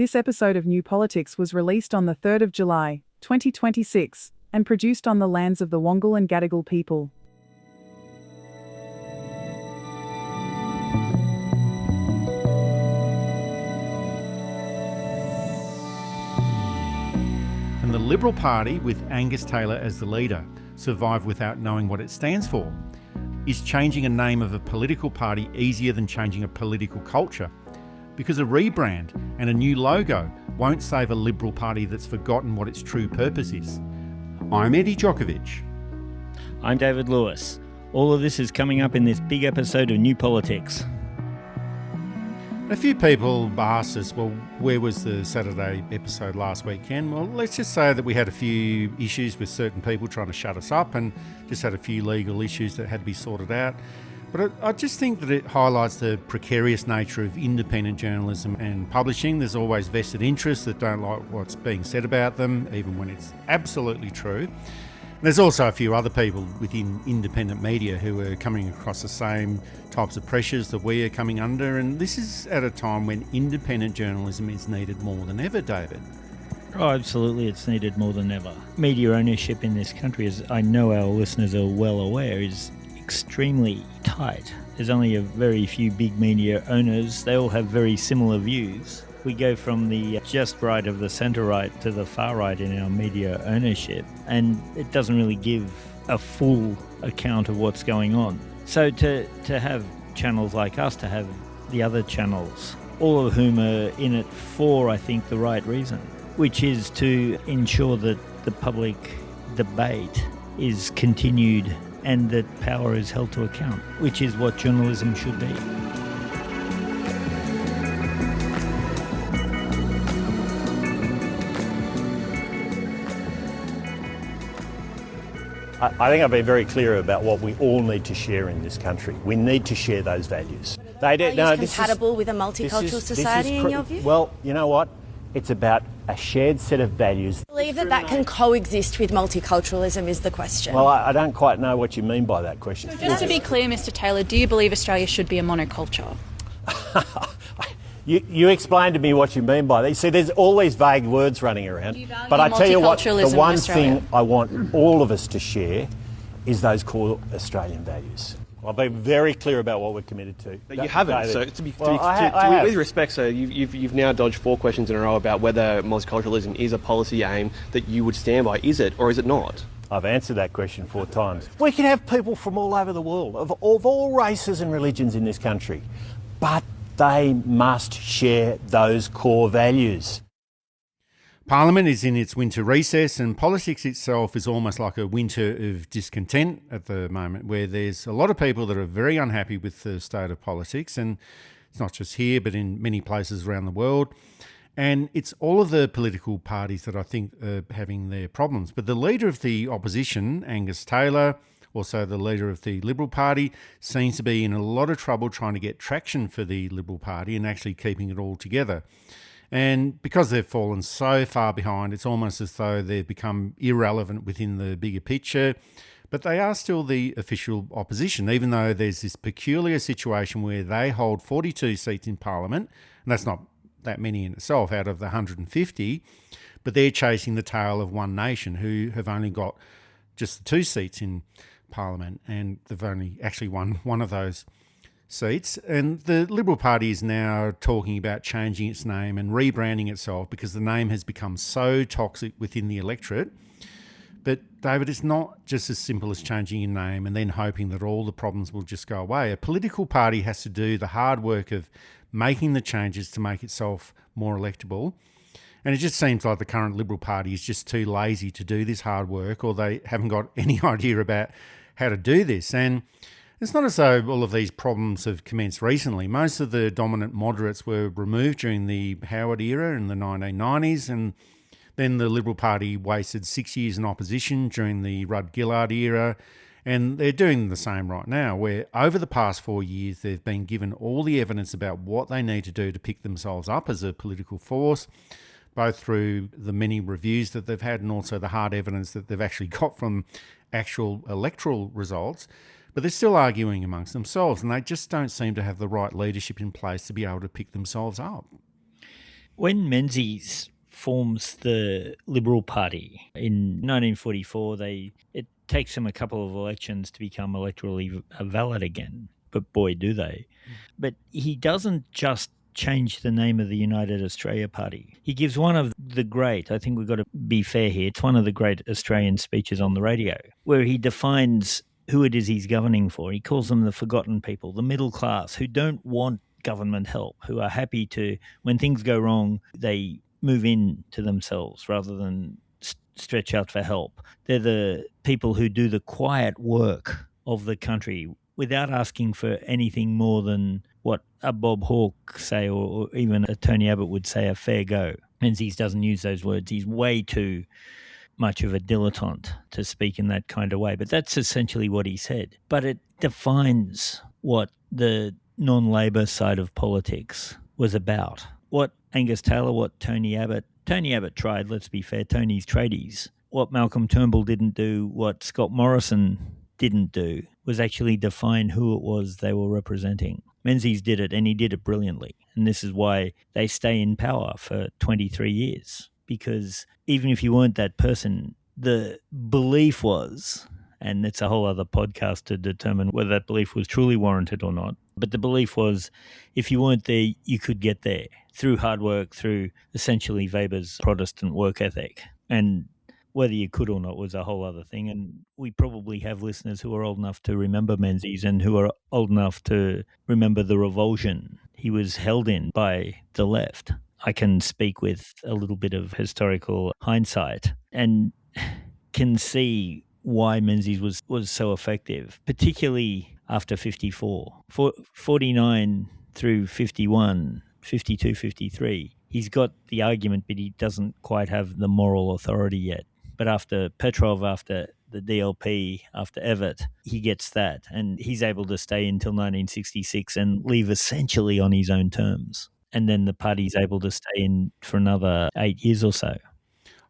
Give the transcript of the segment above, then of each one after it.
This episode of New Politics was released on the 3rd of July, 2026, and produced on the lands of the Wangal and Gadigal people. And the Liberal Party, with Angus Taylor as the leader, survived without knowing what it stands for. Is changing a name of a political party easier than changing a political culture? Because a rebrand and a new logo won't save a Liberal Party that's forgotten what its true purpose is. I'm Eddie Djokovic. I'm David Lewis. All of this is coming up in this big episode of New Politics. A few people asked us, well, where was the Saturday episode last weekend? Well, let's just say that we had a few issues with certain people trying to shut us up and just had a few legal issues that had to be sorted out. But I just think that it highlights the precarious nature of independent journalism and publishing. There's always vested interests that don't like what's being said about them, even when it's absolutely true. There's also a few other people within independent media who are coming across the same types of pressures that we are coming under, and this is at a time when independent journalism is needed more than ever, David. Oh, absolutely, it's needed more than ever. Media ownership in this country, as I know our listeners are well aware, is extremely tight. There's only a very few big media owners. They all have very similar views. We go from the just right of the centre right to the far right in our media ownership, and it doesn't really give a full account of what's going on. So to have channels like us, to have the other channels, all of whom are in it for, I think, the right reason, which is to ensure that the public debate is continued and that power is held to account, which is what journalism should be. I think I've been very clear about what we all need to share in this country. We need to share those values. Are these compatible with a multicultural society in your view? Well, you know what? It's about a shared set of values. I believe that can coexist with multiculturalism is the question. Well, I don't quite know what you mean by that question. Just to be clear, Mr. Taylor, do you believe Australia should be a monoculture? You explain to me what you mean by that. You see, there's all these vague words running around. But I tell you what, the one thing I want all of us to share is those core Australian values. I'll be very clear about what we're committed to. But you haven't. David. So With respect, so you've now dodged 4 questions in a row about whether multiculturalism is a policy aim that you would stand by. Is it or is it not? I've answered that question 4 times. We can have people from all over the world, of all races and religions in this country, but they must share those core values. Parliament is in its winter recess, and politics itself is almost like a winter of discontent at the moment, where there's a lot of people that are very unhappy with the state of politics, and it's not just here but in many places around the world. And it's all of the political parties that I think are having their problems. But the leader of the opposition, Angus Taylor, also the leader of the Liberal Party, seems to be in a lot of trouble trying to get traction for the Liberal Party and actually keeping it all together. And because they've fallen so far behind, it's almost as though they've become irrelevant within the bigger picture. But they are still the official opposition, even though there's this peculiar situation where they hold 42 seats in Parliament, and that's not that many in itself out of the 150, but they're chasing the tail of One Nation, who have only got just 2 seats in Parliament, and they've only actually won one of those seats. And the Liberal Party is now talking about changing its name and rebranding itself because the name has become so toxic within the electorate. But David, it's not just as simple as changing your name and then hoping that all the problems will just go away. A political party has to do the hard work of making the changes to make itself more electable. And it just seems like the current Liberal Party is just too lazy to do this hard work, or they haven't got any idea about how to do this. And it's not as though all of these problems have commenced recently. Most of the dominant moderates were removed during the Howard era in the 1990s, and then the Liberal Party wasted 6 years in opposition during the Rudd-Gillard era, and they're doing the same right now, where over the past 4 years they've been given all the evidence about what they need to do to pick themselves up as a political force, both through the many reviews that they've had and also the hard evidence that they've actually got from actual electoral results. But they're still arguing amongst themselves, and they just don't seem to have the right leadership in place to be able to pick themselves up. When Menzies forms the Liberal Party in 1944, it takes them a couple of elections to become electorally valid again. But boy, do they. But he doesn't just change the name of the United Australia Party. He gives one of the great, I think we've got to be fair here, it's one of the great Australian speeches on the radio, where he defines who it is he's governing for. He calls them the forgotten people, the middle class, who don't want government help, who are happy to, when things go wrong, they move in to themselves rather than stretch out for help. They're the people who do the quiet work of the country without asking for anything more than what a Bob Hawke say, or even a Tony Abbott would say, a fair go. Menzies doesn't use those words. He's way too much of a dilettante to speak in that kind of way. But that's essentially what he said. But it defines what the non-Labor side of politics was about. What Angus Taylor, what Tony Abbott tried, let's be fair, Tony's tradies. What Malcolm Turnbull didn't do, what Scott Morrison didn't do, was actually define who it was they were representing. Menzies did it, and he did it brilliantly. And this is why they stay in power for 23 years. Because even if you weren't that person, the belief was, and it's a whole other podcast to determine whether that belief was truly warranted or not, but the belief was if you weren't there, you could get there through hard work, through essentially Weber's Protestant work ethic. And whether you could or not was a whole other thing. And we probably have listeners who are old enough to remember Menzies and who are old enough to remember the revulsion he was held in by the left. I can speak with a little bit of historical hindsight and can see why Menzies was so effective, particularly after 54. 49 through 51, 52, 53, he's got the argument, but he doesn't quite have the moral authority yet. But after Petrov, after the DLP, after Evatt, he gets that. And he's able to stay until 1966 and leave essentially on his own terms. And then the party's able to stay in for another 8 years or so.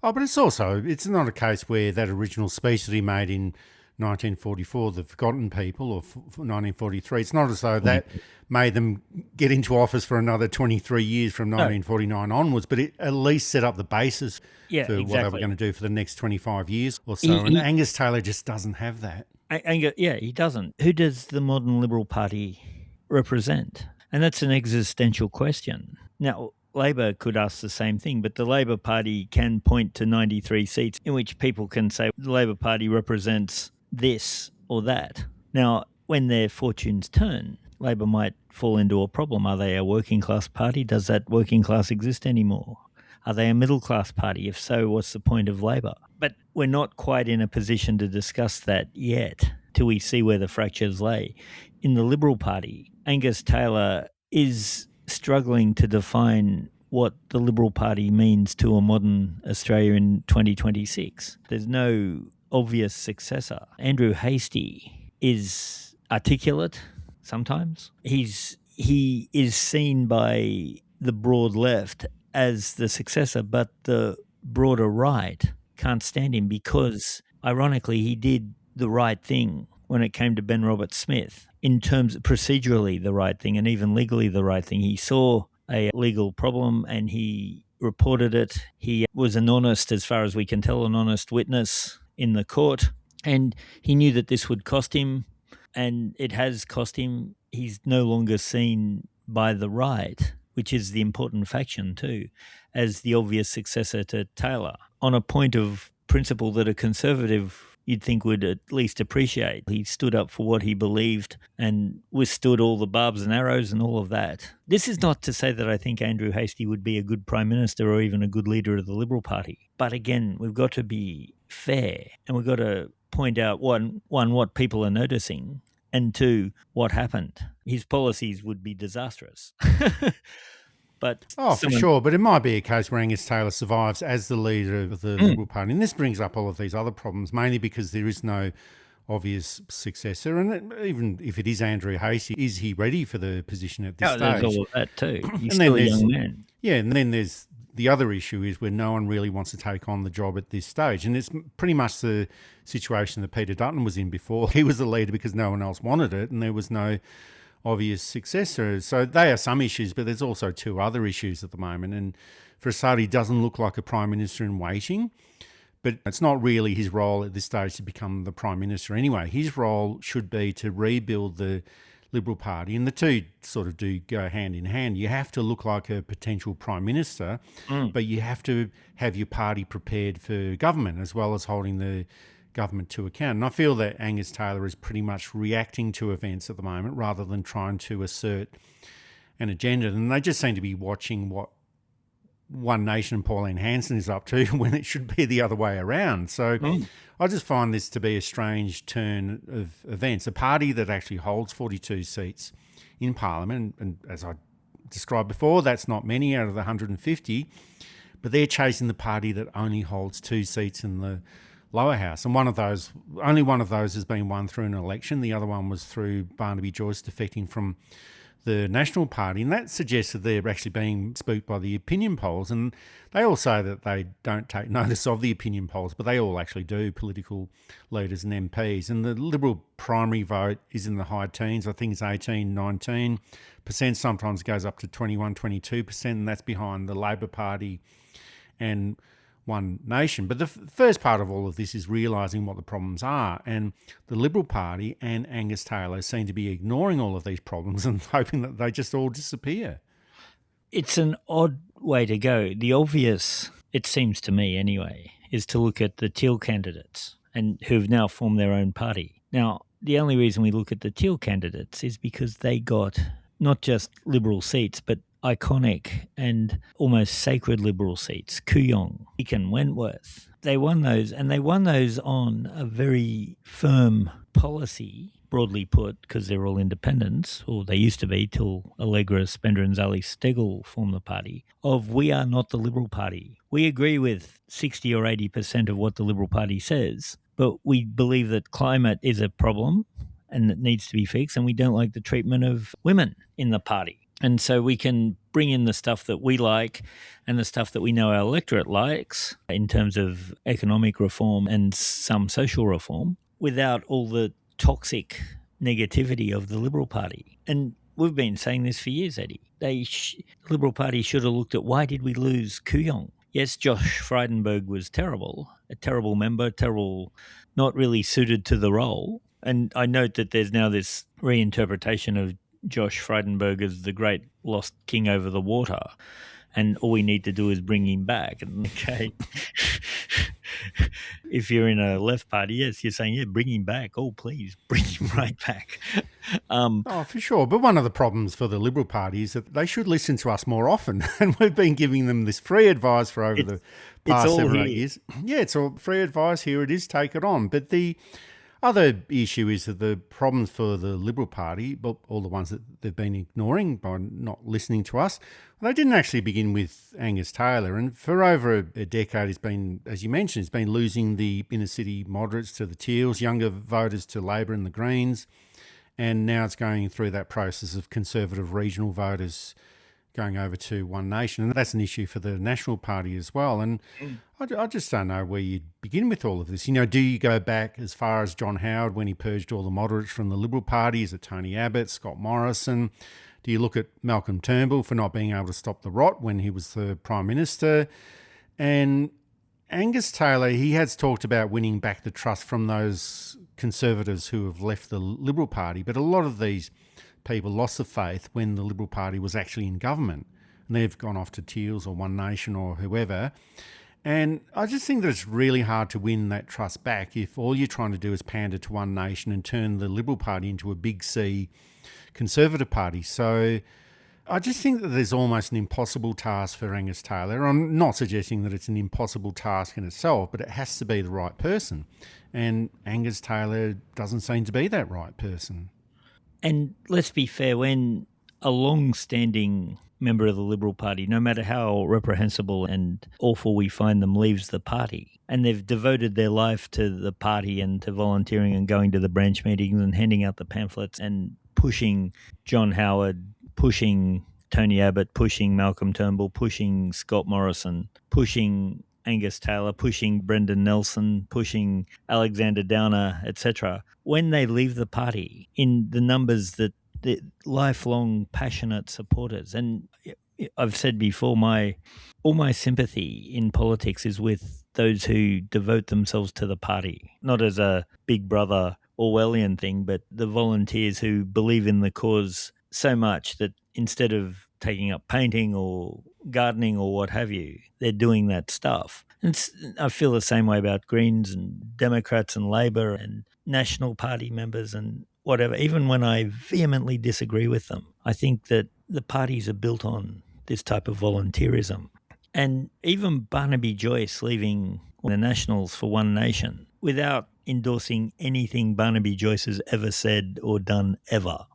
Oh, but it's not a case where that original speech that he made in 1944, the Forgotten People, or 1943, it's not as though that made them get into office for another 23 years from 1949 onwards, but it at least set up the basis for what they were going to do for the next 25 years or so. And Angus Taylor just doesn't have that. He doesn't. Who does the modern Liberal Party represent? And that's an existential question. Now, Labor could ask the same thing, but the Labor Party can point to 93 seats in which people can say the Labor Party represents this or that. Now, when their fortunes turn, Labor might fall into a problem. Are they a working class party? Does that working class exist anymore? Are they a middle class party? If so, what's the point of Labor? But we're not quite in a position to discuss that yet till we see where the fractures lay. In the Liberal Party, Angus Taylor is struggling to define what the Liberal Party means to a modern Australia in 2026. There's no obvious successor. Andrew Hastie is articulate sometimes. He is seen by the broad left as the successor, but the broader right can't stand him because, ironically, he did the right thing when it came to Ben Roberts-Smith, in terms of procedurally the right thing and even legally the right thing. He saw a legal problem and he reported it. He was an honest, as far as we can tell, an honest witness in the court, and he knew that this would cost him, and it has cost him. He's no longer seen by the right, which is the important faction too, as the obvious successor to Taylor, on a point of principle that a conservative you'd think would at least appreciate. He stood up for what he believed and withstood all the barbs and arrows and all of that. This is not to say that I think Andrew Hastie would be a good Prime Minister or even a good leader of the Liberal Party. But again, we've got to be fair and we've got to point out, one, what people are noticing, and two, what happened. His policies would be disastrous. But for sure. But it might be a case where Angus Taylor survives as the leader of the Liberal Party. And this brings up all of these other problems, mainly because there is no obvious successor. And even if it is Andrew Hastie, is he ready for the position at this stage? There's all of that too. He's still a young man. Yeah, and then there's the other issue is where no one really wants to take on the job at this stage. And it's pretty much the situation that Peter Dutton was in before. He was the leader because no one else wanted it, and there was no obvious successor. So they are some issues, but there's also two other issues at the moment. And Frassati doesn't look like a Prime Minister in waiting, but it's not really his role at this stage to become the Prime Minister anyway. His role should be to rebuild the Liberal Party, and the two sort of do go hand in hand. You have to look like a potential Prime Minister, but you have to have your party prepared for government as well as holding the government to account. And I feel that Angus Taylor is pretty much reacting to events at the moment rather than trying to assert an agenda. And they just seem to be watching what One Nation and Pauline Hanson is up to when it should be the other way around. So I just find this to be a strange turn of events. A party that actually holds 42 seats in Parliament, and as I described before, that's not many out of the 150, but they're chasing the party that only holds 2 seats in the lower house. And only one of those has been won through an election. The other one was through Barnaby Joyce defecting from the National Party, and that suggests that they're actually being spooked by the opinion polls. And they all say that they don't take notice of the opinion polls, but they all actually do, political leaders and MPs. And the Liberal primary vote is in the high teens. I think it's 18, 19%, sometimes goes up to 21, 22%, and that's behind the Labor Party and One Nation. But the first part of all of this is realising what the problems are, and the Liberal Party and Angus Taylor seem to be ignoring all of these problems and hoping that they just all disappear. It's an odd way to go. The obvious, it seems to me anyway, is to look at the teal candidates and who've now formed their own party. Now, the only reason we look at the teal candidates is because they got not just Liberal seats, but iconic and almost sacred Liberal seats, Kooyong, Deakin, Wentworth. They won those, and they won those on a very firm policy, broadly put, because they're all independents, or they used to be till Allegra, Spender and Zali Steggall formed the party, of we are not the Liberal Party. We agree with 60 or 80% of what the Liberal Party says, but we believe that climate is a problem and it needs to be fixed, and we don't like the treatment of women in the party. And so we can bring in the stuff that we like and the stuff that we know our electorate likes in terms of economic reform and some social reform without all the toxic negativity of the Liberal Party. And we've been saying this for years, Eddie. The Liberal Party should have looked at why did we lose Kooyong? Yes, Josh Frydenberg was terrible, a terrible member, not really suited to the role. And I note that there's now this reinterpretation of Josh Frydenberg as the great lost king over the water, and all we need to do is bring him back. And okay, if you're in a left party, yes, you're saying, yeah, bring him back. Oh, please, bring him right back. For sure. But one of the problems for the Liberal Party is that they should listen to us more often. And we've been giving them this free advice for over the past 7 or 8 years. Yeah, it's all free advice. Here it is. Take it on. But the other issue is that the problems for the Liberal Party, well, all the ones that they've been ignoring by not listening to us, they didn't actually begin with Angus Taylor. And for over a decade, he's been, as you mentioned, he's been losing the inner city moderates to the Teals, younger voters to Labor and the Greens. And now it's going through that process of Conservative regional voters going over to One Nation. And that's an issue for the National Party as well. And I just don't know where you'd begin with all of this. You know, do you go back as far as John Howard when he purged all the moderates from the Liberal Party? Is it Tony Abbott, Scott Morrison? Do you look at Malcolm Turnbull for not being able to stop the rot when he was the Prime Minister? And Angus Taylor, he has talked about winning back the trust from those Conservatives who have left the Liberal Party, but a lot of these people lost the faith when the Liberal Party was actually in government, and they've gone off to Teals or One Nation or whoever. And I just think that it's really hard to win that trust back if all you're trying to do is pander to One Nation and turn the Liberal Party into a big C Conservative Party. So I just think that there's almost an impossible task for Angus Taylor. I'm not suggesting that it's an impossible task in itself, but it has to be the right person. And Angus Taylor doesn't seem to be that right person. And let's be fair, when a long-standing member of the Liberal Party, no matter how reprehensible and awful we find them, leaves the party, and they've devoted their life to the party and to volunteering and going to the branch meetings and handing out the pamphlets and pushing John Howard, pushing Tony Abbott, pushing Malcolm Turnbull, pushing Scott Morrison, pushing Angus Taylor, pushing Brendan Nelson, pushing Alexander Downer, etc. When they leave the party in the numbers that the lifelong passionate supporters. And I've said before, all my sympathy in politics is with those who devote themselves to the party, not as a big brother Orwellian thing, but the volunteers who believe in the cause so much that instead of taking up painting or gardening or what have you, they're doing that stuff. And I feel the same way about Greens and Democrats and Labor and National Party members and whatever. Even when I vehemently disagree with them, I think that the parties are built on this type of volunteerism. And even Barnaby Joyce leaving the Nationals for One Nation without endorsing anything Barnaby Joyce has ever said or done ever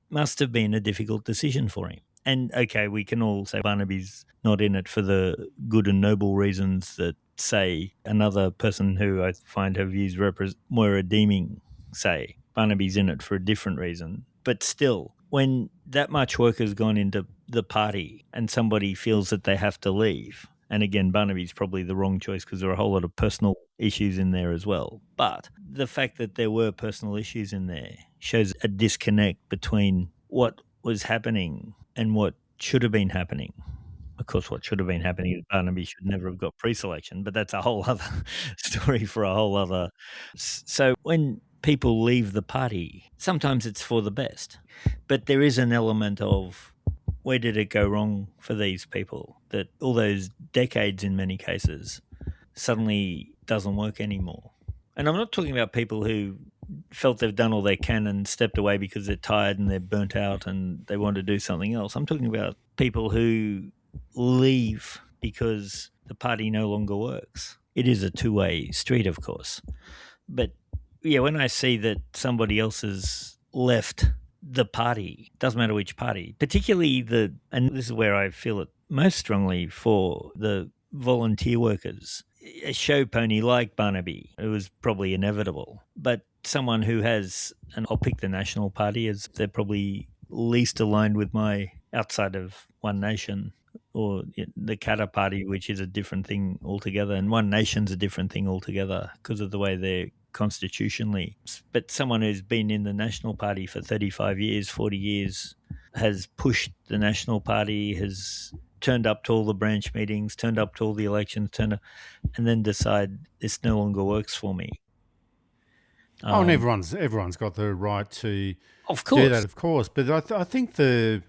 must have been a difficult decision for him. And okay, we can all say Barnaby's not in it for the good and noble reasons that, say, another person who I find her views more redeeming say. Barnaby's in it for a different reason. But still, when that much work has gone into the party and somebody feels that they have to leave, and again, Barnaby's probably the wrong choice because there are a whole lot of personal issues in there as well. But the fact that there were personal issues in there shows a disconnect between what was happening and what should have been happening. Of course, what should have been happening is Barnaby should never have got pre-selection, but that's a whole other story for a whole other. So when people leave the party, sometimes it's for the best, but there is an element of where did it go wrong for these people, that all those decades in many cases suddenly doesn't work anymore. And I'm not talking about people who felt they've done all they can and stepped away because they're tired and they're burnt out and they want to do something else. I'm talking about people who leave because the party no longer works. It is a two-way street, of course. But yeah, when I see that somebody else has left the party, doesn't matter which party, particularly and this is where I feel it most strongly for the volunteer workers. A show pony like Barnaby, it was probably inevitable, but someone who has, and I'll pick the National Party as they're probably least aligned with my outside of One Nation, or the Katter Party, which is a different thing altogether, and One Nation's a different thing altogether because of the way they're constitutionally. But someone who's been in the National Party for 35 years, 40 years, has pushed the National Party, has turned up to all the branch meetings, turned up to all the elections, and then decide this no longer works for me. And everyone's got the right to of course. do that, of course. But I think so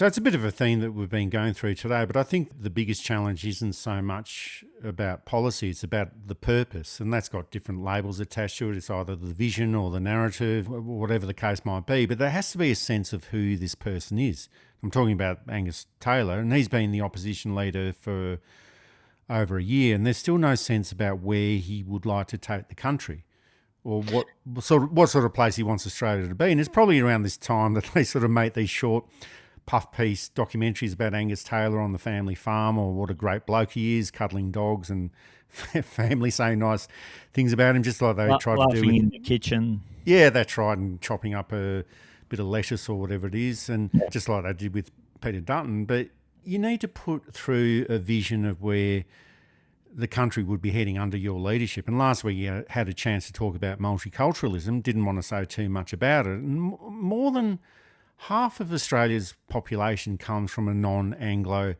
it's a bit of a theme that we've been going through today, but I think the biggest challenge isn't so much about policy, it's about the purpose, and that's got different labels attached to it. It's either the vision or the narrative, whatever the case might be, but there has to be a sense of who this person is. I'm talking about Angus Taylor, and he's been the opposition leader for over a year, and there's still no sense about where he would like to take the country or what sort of place he wants Australia to be. And it's probably around this time that they sort of make these short puff piece documentaries about Angus Taylor on the family farm, or what a great bloke he is, cuddling dogs and family saying nice things about him, just like they tried to do in the kitchen. Yeah, that's right, and chopping up a bit of lettuce or whatever it is, and just like they did with Peter Dutton. But you need to put through a vision of where the country would be heading under your leadership. And last week you had a chance to talk about multiculturalism, didn't want to say too much about it. And more than half of Australia's population comes from a non-Anglo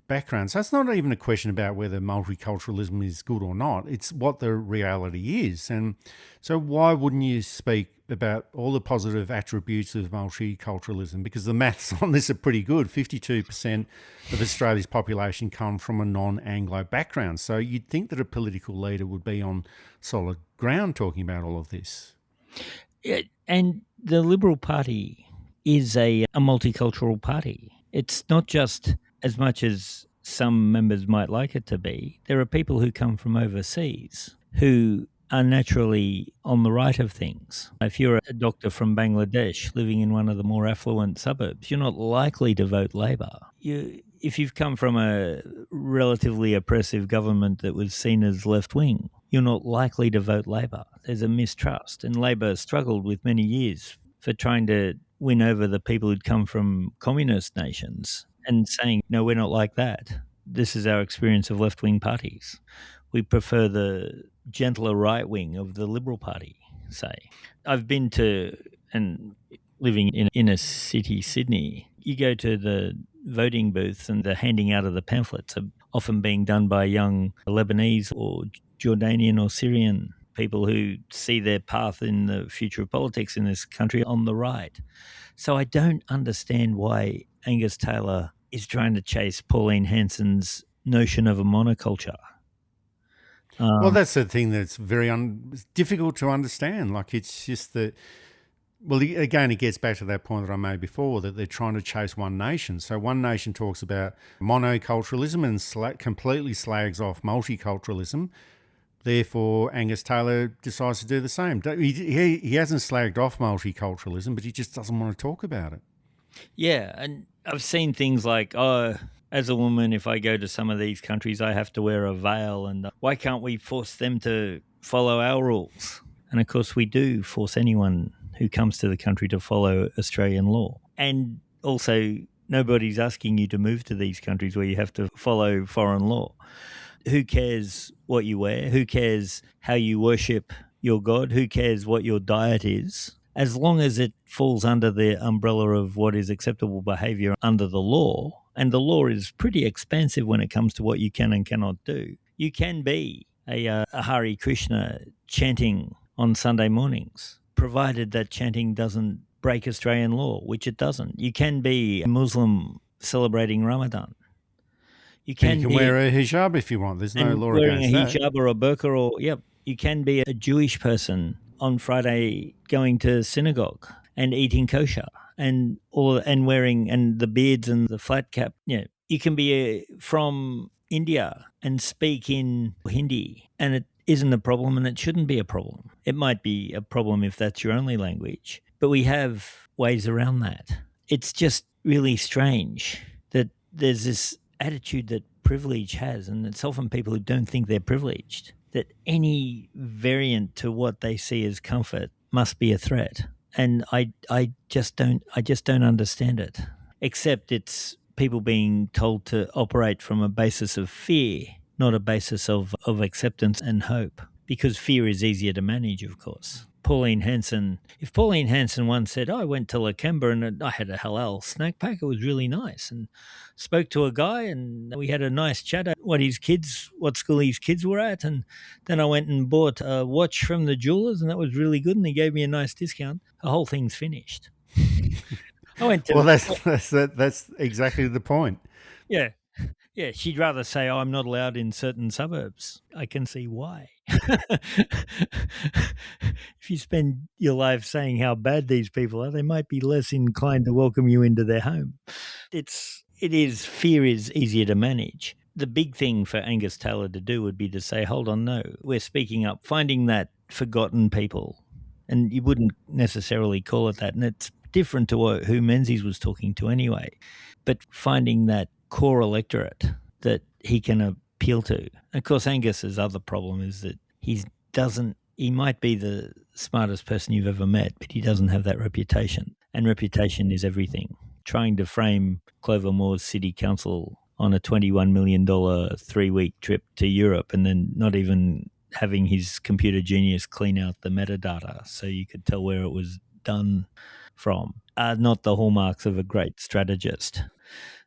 background. So it's not even a question about whether multiculturalism is good or not. It's what the reality is. And so why wouldn't you speak about all the positive attributes of multiculturalism? Because the maths on this are pretty good. 52% of Australia's population come from a non-Anglo background. So you'd think that a political leader would be on solid ground talking about all of this. And the Liberal Party is a multicultural party. It's not just as much as some members might like it to be. There are people who come from overseas who are naturally on the right of things. If you're a doctor from Bangladesh living in one of the more affluent suburbs, you're not likely to vote Labor. If you've come from a relatively oppressive government that was seen as left-wing, you're not likely to vote Labor. There's a mistrust, and Labor struggled with many years for trying to win over the people who'd come from communist nations and saying, no, we're not like that. This is our experience of left-wing parties. We prefer the gentler right wing of the Liberal Party, say. I've been to, and living in inner city Sydney. You go to the voting booths and the handing out of the pamphlets are often being done by young Lebanese or Jordanian or Syrian people who see their path in the future of politics in this country on the right. So I don't understand why Angus Taylor is trying to chase Pauline Hanson's notion of a monoculture. Well, that's the thing that's very difficult to understand. Like, it's just that, well, again, it gets back to that point that I made before, that they're trying to chase one nation. So one nation talks about monoculturalism and completely slags off multiculturalism. Therefore, Angus Taylor decides to do the same. He hasn't slagged off multiculturalism, but he just doesn't want to talk about it. Yeah, and I've seen things like, as a woman, if I go to some of these countries, I have to wear a veil, and why can't we force them to follow our rules? And of course, we do force anyone who comes to the country to follow Australian law. And also, nobody's asking you to move to these countries where you have to follow foreign law. Who cares what you wear? Who cares how you worship your God? Who cares what your diet is? As long as it falls under the umbrella of what is acceptable behaviour under the law, and the law is pretty expansive when it comes to what you can and cannot do. You can be a Hare Krishna chanting on Sunday mornings, provided that chanting doesn't break Australian law, which it doesn't. You can be a Muslim celebrating Ramadan. You can wear a hijab if you want. There's no law against that. Wearing a hijab or a burqa, you can be a Jewish person on Friday going to synagogue and eating kosher and wearing and the beards and the flat cap. Yeah, you can be from India and speak in Hindi, and it isn't a problem, and it shouldn't be a problem. It might be a problem if that's your only language, but we have ways around that. It's just really strange that there's this attitude that privilege has, and it's often people who don't think they're privileged, that any variant to what they see as comfort must be a threat. And I just don't understand it, except it's people being told to operate from a basis of fear, not a basis of acceptance and hope, because fear is easier to manage, of course. If Pauline Hanson once said, I went to Lakemba and I had a halal snack pack, it was really nice, and spoke to a guy and we had a nice chat at what school his kids were at, and then I went and bought a watch from the jewellers and that was really good and he gave me a nice discount, the whole thing's finished. That's exactly the point. Yeah. Yeah, she'd rather say, I'm not allowed in certain suburbs. I can see why. If you spend your life saying how bad these people are, they might be less inclined to welcome you into their home. Fear is easier to manage. The big thing for Angus Taylor to do would be to say, hold on, no, we're speaking up, finding that forgotten people. And you wouldn't necessarily call it that. And it's different to who Menzies was talking to anyway. But finding that core electorate that he can appeal to. Of course, Angus's other problem is that he might be the smartest person you've ever met, but he doesn't have that reputation. And reputation is everything. Trying to frame Clover Moore's City Council on a $21 million 3-week trip to Europe and then not even having his computer genius clean out the metadata so you could tell where it was done from are not the hallmarks of a great strategist.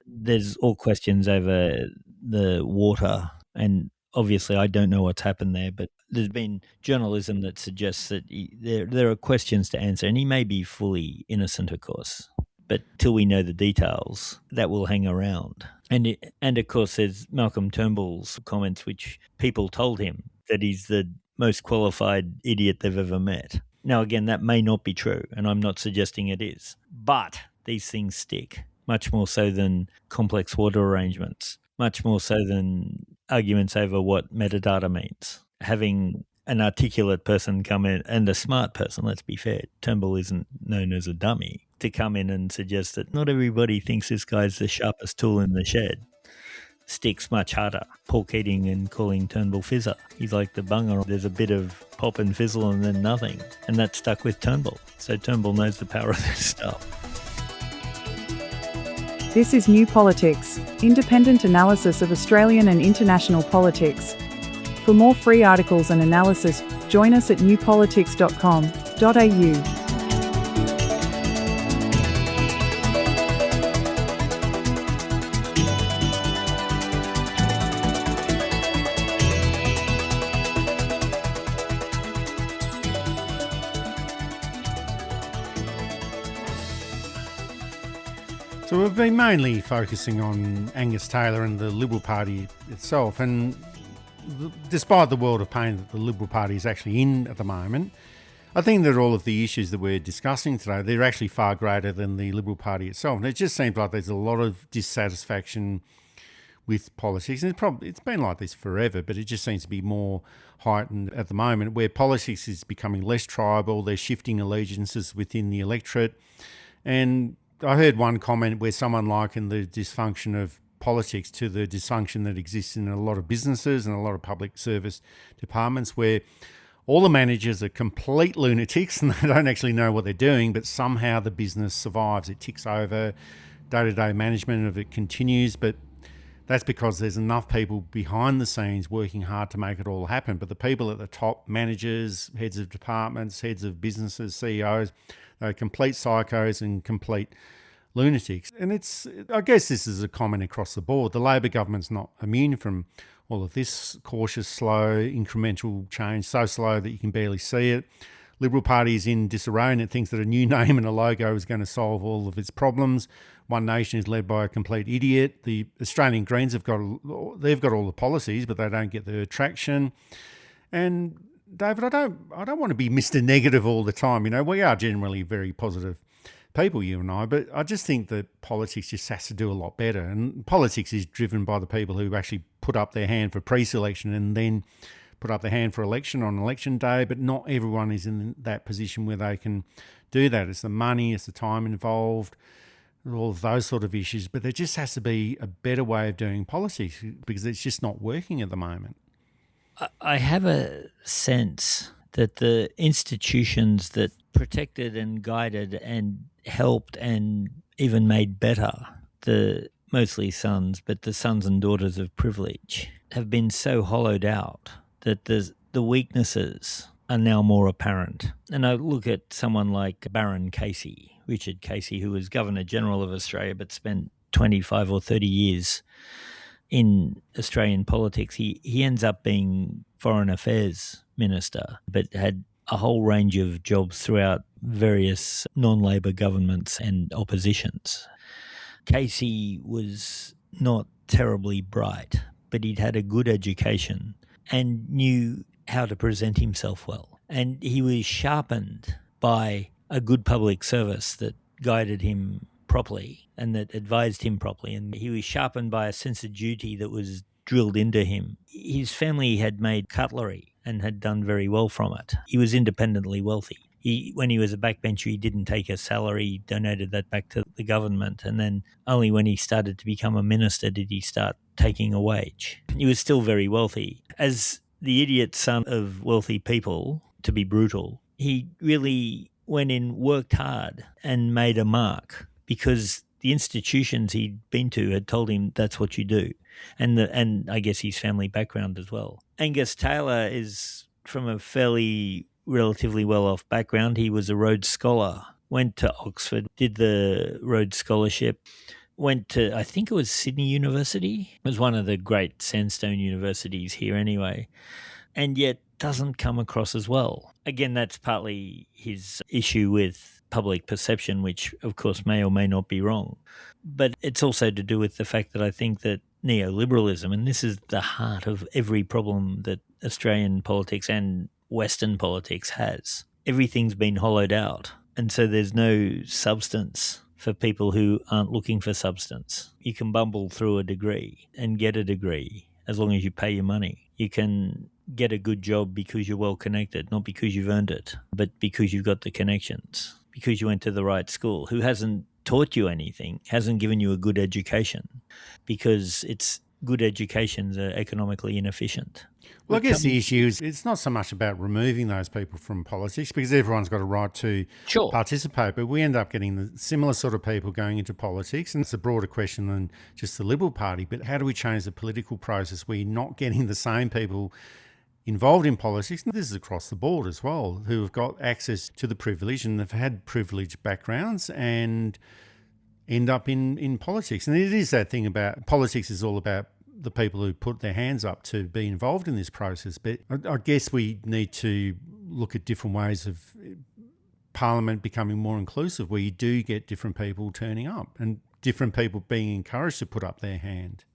There's all questions over the water, and obviously I don't know what's happened there, but there's been journalism that suggests that there are questions to answer, and he may be fully innocent, of course, but till we know the details, that will hang around. And of course there's Malcolm Turnbull's comments, which people told him that he's the most qualified idiot they've ever met. Now, again, that may not be true, and I'm not suggesting it is, but these things stick. Much more so than complex water arrangements, much more so than arguments over what metadata means. Having an articulate person come in, and a smart person, let's be fair, Turnbull isn't known as a dummy, to come in and suggest that not everybody thinks this guy's the sharpest tool in the shed. Sticks much harder. Paul Keating and calling Turnbull fizzer. He's like the bunger. There's a bit of pop and fizzle and then nothing. And that stuck with Turnbull. So Turnbull knows the power of this stuff. This is New Politics, independent analysis of Australian and international politics. For more free articles and analysis, join us at newpolitics.com.au. So we've been mainly focusing on Angus Taylor and the Liberal Party itself, and despite the world of pain that the Liberal Party is actually in at the moment, I think that all of the issues that we're discussing today, they're actually far greater than the Liberal Party itself. And it just seems like there's a lot of dissatisfaction with politics. And it's been like this forever, but it just seems to be more heightened at the moment, where politics is becoming less tribal. They're shifting allegiances within the electorate. And I heard one comment where someone likened the dysfunction of politics to the dysfunction that exists in a lot of businesses and a lot of public service departments, where all the managers are complete lunatics and they don't actually know what they're doing, but somehow the business survives. It ticks over, day-to-day management of it continues, but that's because there's enough people behind the scenes working hard to make it all happen. But the people at the top, managers, heads of departments, heads of businesses, CEOs, they're complete psychos and complete lunatics. And I guess this is a comment across the board. The Labor government's not immune from all of this cautious, slow, incremental change, so slow that you can barely see it. Liberal Party is in disarray and it thinks that a new name and a logo is going to solve all of its problems. One Nation is led by a complete idiot. The Australian Greens they've got all the policies, but they don't get the traction. And David, I don't want to be Mr. Negative all the time. You know, we are generally very positive people, you and I, but I just think that politics just has to do a lot better. And politics is driven by the people who actually put up their hand for pre-selection and then put up their hand for election on election day, but not everyone is in that position where they can do that. It's the money, it's the time involved, all of those sort of issues, but there just has to be a better way of doing politics because it's just not working at the moment. I have a sense that the institutions that protected and guided and helped and even made better the mostly sons, but the sons and daughters of privilege have been so hollowed out that the weaknesses are now more apparent. And I look at someone like Baron Casey, Richard Casey, who was Governor-General of Australia but spent 25 or 30 years in Australian politics. He ends up being Foreign Affairs Minister, but had a whole range of jobs throughout various non-Labor governments and oppositions. Casey was not terribly bright, but he'd had a good education and knew how to present himself well. And he was sharpened by a good public service that guided him properly and that advised him properly. And he was sharpened by a sense of duty that was drilled into him. His family had made cutlery and had done very well from it. He was independently wealthy. When he was a backbencher, he didn't take a salary, he donated that back to the government. And then only when he started to become a minister did he start taking a wage. He was still very wealthy. As the idiot son of wealthy people, to be brutal, he really went in, worked hard and made a mark because the institutions he'd been to had told him that's what you do. And I guess his family background as well. Angus Taylor is from a fairly relatively well-off background. He was a Rhodes Scholar, went to Oxford, did the Rhodes Scholarship, went to, I think it was Sydney University. It was one of the great sandstone universities here anyway, and yet doesn't come across as well. Again, that's partly his issue with public perception, which of course may or may not be wrong. But it's also to do with the fact that I think that neoliberalism, and this is the heart of every problem that Australian politics and Western politics has, everything's been hollowed out. And so there's no substance for people who aren't looking for substance. You can bumble through a degree and get a degree as long as you pay your money. You can get a good job because you're well connected, not because you've earned it, but because you've got the connections, because you went to the right school. Who hasn't taught you anything, hasn't given you a good education, because it's good educations are economically inefficient. Well, I guess the issue is it's not so much about removing those people from politics because everyone's got a right to participate, but we end up getting the similar sort of people going into politics, and it's a broader question than just the Liberal Party. But how do we change the political process where you're not getting the same people involved in politics, and this is across the board as well, who have got access to the privilege and have had privileged backgrounds and end up in politics? And it is that thing about politics is all about the people who put their hands up to be involved in this process. But I guess we need to look at different ways of Parliament becoming more inclusive, where you do get different people turning up and different people being encouraged to put up their hand.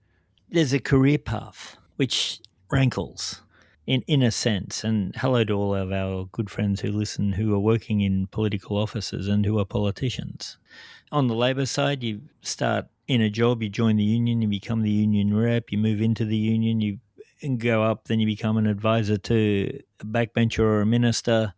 There's a career path which rankles in a sense, and hello to all of our good friends who listen who are working in political offices and who are politicians. On the Labor side, you start in a job, you join the union, you become the union rep, you move into the union, you go up, then you become an advisor to a backbencher or a minister,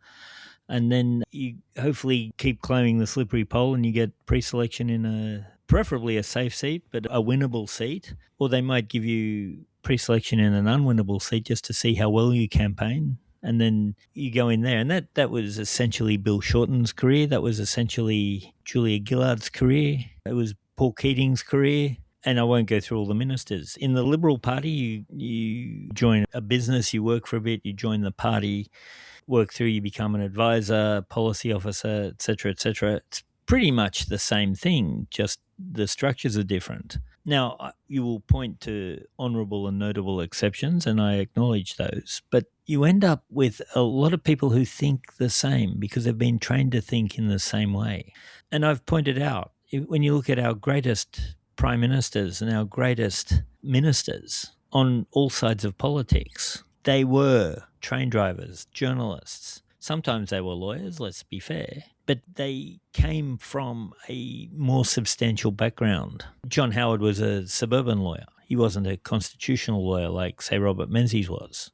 and then you hopefully keep climbing the slippery pole and you get pre-selection in preferably a safe seat, but a winnable seat, or they might give you pre-selection in an unwinnable seat just to see how well you campaign, and then you go in there. And that was essentially Bill Shorten's career. That was essentially Julia Gillard's career. It was Paul Keating's career. And I won't go through all the ministers. In the Liberal Party, you join a business, you work for a bit, you join the party, work through, you become an advisor, policy officer, etc., etc. It's pretty much the same thing, just the structures are different. Now, you will point to honourable and notable exceptions, and I acknowledge those, but you end up with a lot of people who think the same because they've been trained to think in the same way. And I've pointed out, when you look at our greatest prime ministers and our greatest ministers on all sides of politics, they were train drivers, journalists. Sometimes they were lawyers, let's be fair, but they came from a more substantial background. John Howard was a suburban lawyer. He wasn't a constitutional lawyer like, say, Robert Menzies was.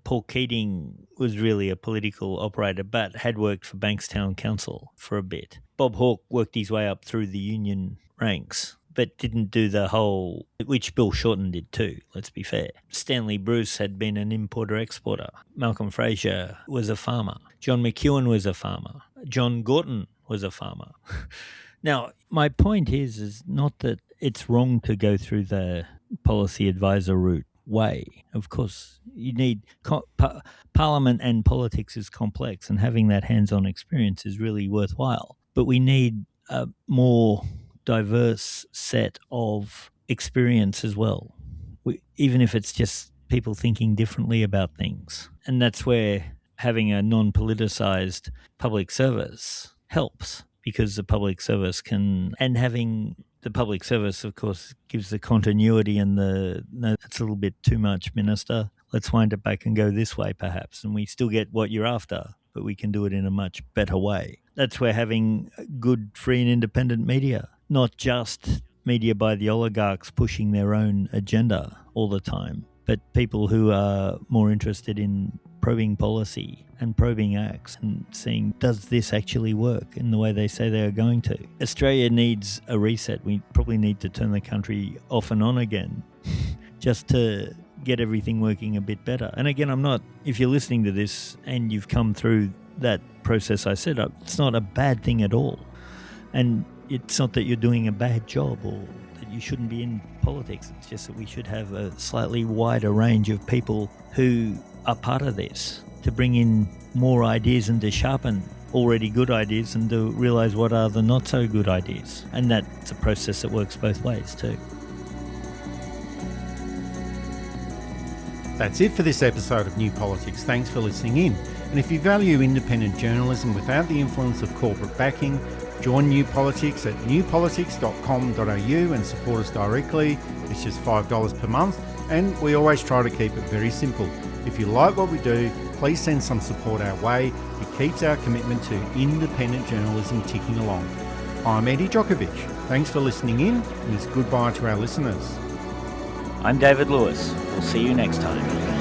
Paul Keating was really a political operator, but had worked for Bankstown Council for a bit. Bob Hawke worked his way up through the union ranks, but didn't do the whole, which Bill Shorten did too, let's be fair. Stanley Bruce had been an importer-exporter. Malcolm Fraser was a farmer. John McEwen was a farmer. John Gorton was a farmer. Now, my point is not that it's wrong to go through the policy advisor route way. Of course, you need Parliament and politics is complex, and having that hands-on experience is really worthwhile. But we need a more diverse set of experience as well, even if it's just people thinking differently about things. And that's where having a non-politicised public service helps, because the public service and having the public service, of course, gives the continuity and no, it's a little bit too much, Minister. Let's wind it back and go this way, perhaps. And we still get what you're after, but we can do it in a much better way. That's where having good, free and independent media, not just media by the oligarchs pushing their own agenda all the time, but people who are more interested in probing policy and probing acts and seeing, does this actually work in the way they say they are going to? Australia needs a reset. We probably need to turn the country off and on again just to get everything working a bit better. And again, if you're listening to this and you've come through that process I set up, it's not a bad thing at all. And it's not that you're doing a bad job or that you shouldn't be in politics. It's just that we should have a slightly wider range of people who are part of this, to bring in more ideas and to sharpen already good ideas and to realise what are the not so good ideas. And that's a process that works both ways too. That's it for this episode of New Politics. Thanks for listening in. And if you value independent journalism without the influence of corporate backing, join New Politics at newpolitics.com.au and support us directly. It's just $5 per month, and we always try to keep it very simple. If you like what we do, please send some support our way. It keeps our commitment to independent journalism ticking along. I'm Eddie Djokovic. Thanks for listening in, and it's goodbye to our listeners. I'm David Lewis. We'll see you next time.